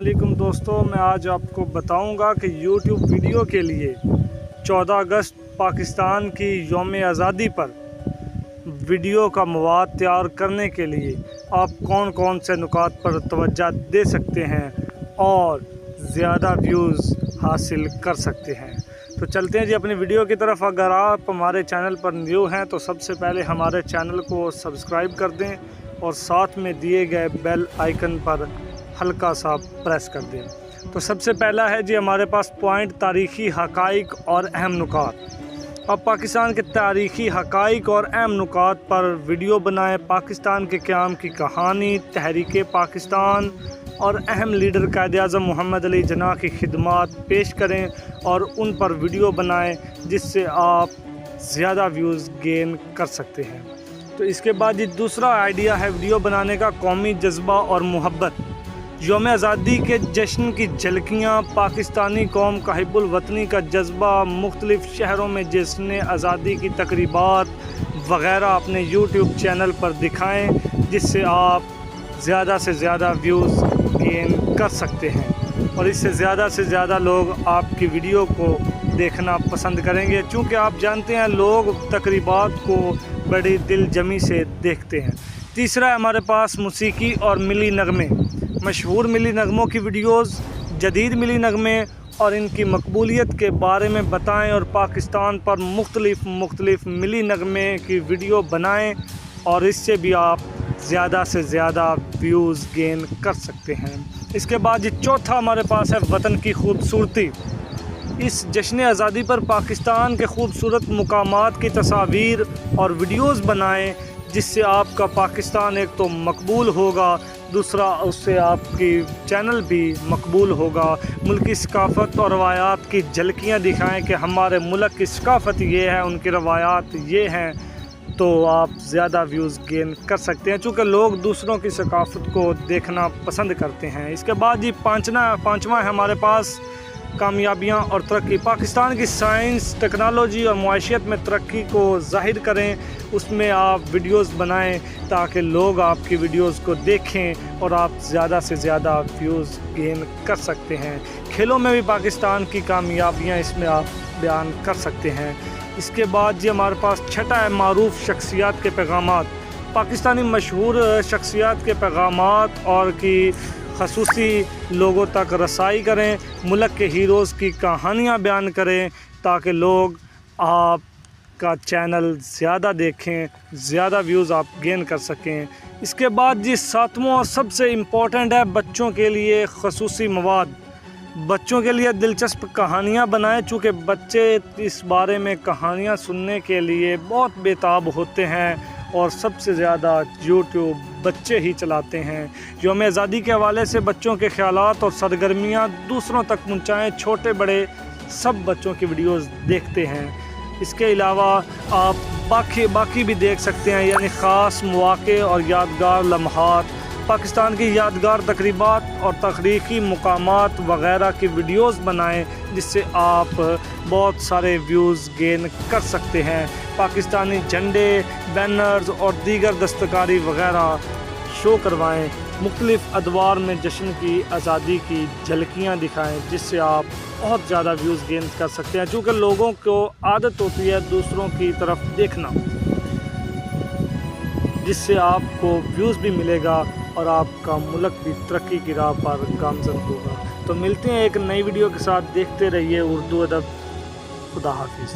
वालेकुम दोस्तों, मैं आज आपको बताऊंगा कि YouTube वीडियो के लिए 14 अगस्त पाकिस्तान की यौम आज़ादी पर वीडियो का मवाद तैयार करने के लिए आप कौन कौन से नुकात पर तवज्जो दे सकते हैं और ज़्यादा व्यूज़ हासिल कर सकते हैं। तो चलते हैं जी अपनी वीडियो की तरफ। अगर आप हमारे चैनल पर न्यू हैं तो सबसे पहले हमारे चैनल को सब्सक्राइब कर दें और साथ में दिए गए बेल आइकन पर हल्का सा प्रेस कर दें। तो सबसे पहला है जी हमारे पास पॉइंट तारीख़ी हक़ाइक़ और अहम नुकात। अब पाकिस्तान के तारीख़ी हक़ाइक़ और अहम नुकात पर वीडियो बनाएं। पाकिस्तान के क़याम की कहानी, तहरीक पाकिस्तान और अहम लीडर कायद-ए-आज़म मोहम्मद अली जिन्नाह की खिदमात पेश करें और उन पर वीडियो बनाएं जिससे आप ज़्यादा व्यूज़ गेन कर सकते हैं। तो इसके बाद ये दूसरा आइडिया है वीडियो बनाने का, कौमी जज्बा और मुहब्बत। यौम आज़ादी के जश्न की झलकियाँ, पाकिस्तानी कौम का हिब्बुल वतनी का जज्बा, मुख्तलिफ़ शहरों में जश्न आज़ादी की तकरीबात वग़ैरह अपने YouTube चैनल पर दिखाएं जिससे आप ज़्यादा से ज़्यादा व्यूज़ गेन कर सकते हैं और इससे ज़्यादा से ज़्यादा लोग आपकी वीडियो को देखना पसंद करेंगे, चूँकि आप जानते हैं लोग तकरीबात को बड़ी दिलजमी से देखते हैं। तीसरा है हमारे पास मौसीकी और मिली नगमे। मशहूर मिली नगमों की वीडियोस, जदीद मिली नगमे और इनकी मकबूलियत के बारे में बताएं और पाकिस्तान पर मुख्तलिफ़ मिली नगमे की वीडियो बनाएं और इससे भी आप ज़्यादा से ज़्यादा व्यूज़ गेन कर सकते हैं। इसके बाद ये चौथा हमारे पास है वतन की खूबसूरती। इस जश्न आज़ादी पर पाकिस्तान के खूबसूरत मुकामात की तस्वीर और वीडियोस बनाएं जिससे आपका पाकिस्तान एक तो मकबूल होगा, दूसरा उससे आपकी चैनल भी मकबूल होगा। मुल्की सकाफ़त और रवायात की झलकियाँ दिखाएं कि हमारे मुल्क की सकाफ़त ये है, उनकी रवायात ये हैं, तो आप ज़्यादा व्यूज़ गेन कर सकते हैं चूँकि लोग दूसरों की सकाफ़त को देखना पसंद करते हैं। इसके बाद ये पाँचवा है हमारे पास कामयाबियाँ और तरक्की। पाकिस्तान की साइंस, टेक्नोलॉजी और मुआशियत में तरक्की को ज़ाहिर करें, उसमें आप वीडियोस बनाएं ताकि लोग आपकी वीडियोस को देखें और आप ज़्यादा से ज़्यादा व्यूज़ गेन कर सकते हैं। खेलों में भी पाकिस्तान की कामयाबियाँ इसमें आप बयान कर सकते हैं। इसके बाद जी हमारे पास छठा है मारूफ शख्सियात के पैगामात। पाकिस्तानी मशहूर शख्सियात के पैगामात और की खसूसी लोगों तक रसाई करें, मुल्क के हीरोज़ की कहानियाँ बयान करें ताकि लोग आपका चैनल ज़्यादा देखें, ज़्यादा व्यूज़ आप गेन कर सकें। इसके बाद जी सातवां सबसे इम्पोर्टेंट है बच्चों के लिए खसूसी मवाद। बच्चों के लिए दिलचस्प कहानियाँ बनाएं चूँकि बच्चे इस बारे में कहानियाँ सुनने के लिए बहुत बेताब होते हैं और सबसे ज़्यादा YouTube बच्चे ही चलाते हैं। यौम आज़ादी के हवाले से बच्चों के ख़यालात और सरगर्मियाँ दूसरों तक पहुँचाएँ। छोटे बड़े सब बच्चों की वीडियोस देखते हैं। इसके अलावा आप बाकी भी देख सकते हैं, यानी ख़ास मौक़े और यादगार लम्हात, पाकिस्तान की यादगार तकरीबात और तखरीकी मुकामात वग़ैरह की वीडियोस बनाएं जिससे आप बहुत सारे व्यूज़ गेन कर सकते हैं। पाकिस्तानी झंडे, बैनर्स और दीगर दस्तकारी वग़ैरह शो करवाएं। मुख्तलिफ़ अदवार में जश्न की आज़ादी की झलकियाँ दिखाएं जिससे आप बहुत ज़्यादा व्यूज़ गेन कर सकते हैं, चूँकि लोगों को आदत होती है दूसरों की तरफ देखना, जिससे आपको व्यूज़ भी मिलेगा और आपका मुल्क भी तरक्की की राह पर गामज़न होगा। तो मिलते हैं एक नई वीडियो के साथ, देखते रहिए उर्दू अदब। खुदा हाफिज़।